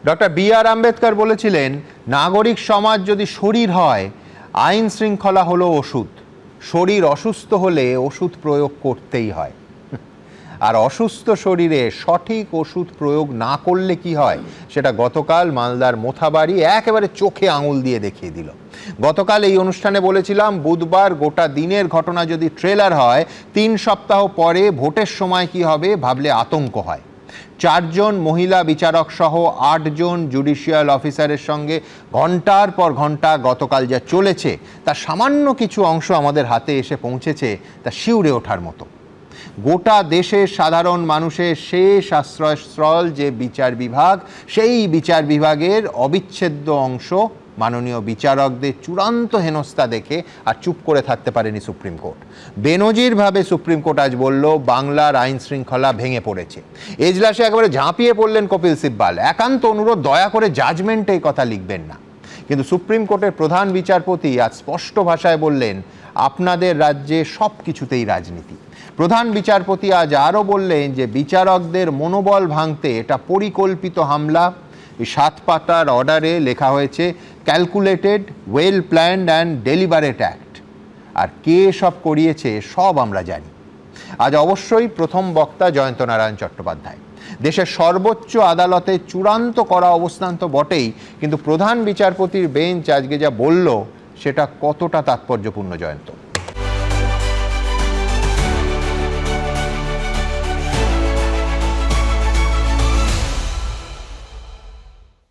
Doctor B আর আম্বেদকর বলেছিলেন, নাগরিক সমাজ যদি শরীর হয়, আইন শৃঙ্খলা হলো ওষুধ। শরীর অসুস্থ হলে ওষুধ প্রয়োগ করতেই হয়। আর অসুস্থ শরীরে সঠিক ওষুধ প্রয়োগ না করলে কি হয়, সেটা গতকাল মালদার মোথাবাড়ি একেবারে চোখে আঙুল দিয়ে দেখিয়ে দিল। গতকাল এই অনুষ্ঠানে বলেছিলাম, বুধবার গোটা দিনের ঘটনা যদি ট্রেলার হয়, 3 সপ্তাহ পরে ভোটের সময় কি হবে ভাবলে আতঙ্ক হয়। 4 জন মহিলা বিচারক সহ 8 জন জুডিশিয়াল অফিসারের সঙ্গে ঘন্টার পর ঘন্টা গতকাল যা চলেছে, তার সামান্য কিছু অংশ আমাদের হাতে এসে পৌঁছেছে, তা শিউরে ওঠার মতো। গোটা দেশের সাধারণ মানুষের শেষ আশ্রয়স্থল যে বিচার বিভাগ, সেই বিচার বিভাগের অবিচ্ছেদ্য অংশ মাননীয় বিচারকদের চূড়ান্ত হেনস্থা দেখে আর চুপ করে থাকতে পারেনি সুপ্রিম কোর্ট। বেনজিরভাবে সুপ্রিম কোর্ট আজ বলল, বাংলার আইন শৃঙ্খলা ভেঙে পড়েছে। এজলাসে একেবারে ঝাঁপিয়ে পড়লেন কপিল সিব্বাল। একান্ত অনুরোধ, দয়া করে জাজমেন্টে এই কথা লিখবেন না। কিন্তু সুপ্রিম কোর্টের প্রধান বিচারপতি আজ স্পষ্ট ভাষায় বললেন, আপনাদের রাজ্যে সব কিছুতেই রাজনীতি। প্রধান বিচারপতি আজ আরও বললেন যে বিচারকদের মনোবল ভাঙতে এটা পরিকল্পিত হামলা। এই 7 পাতার অর্ডারে লেখা হয়েছে calculated, well planned and deliberate act. আর কে সব করিয়েছে সব আমরা জানি। আজ অবশ্যই প্রথম বক্তা জয়ন্ত নারায়ণ চট্টোপাধ্যায়। দেশের সর্বোচ্চ আদালতে চূড়ান্ত করা অবস্থান তো বটেই, কিন্তু প্রধান বিচারপতির বেঞ্চ আজকে যা বলল সেটা কতটা তাৎপর্যপূর্ণ জয়ন্ত?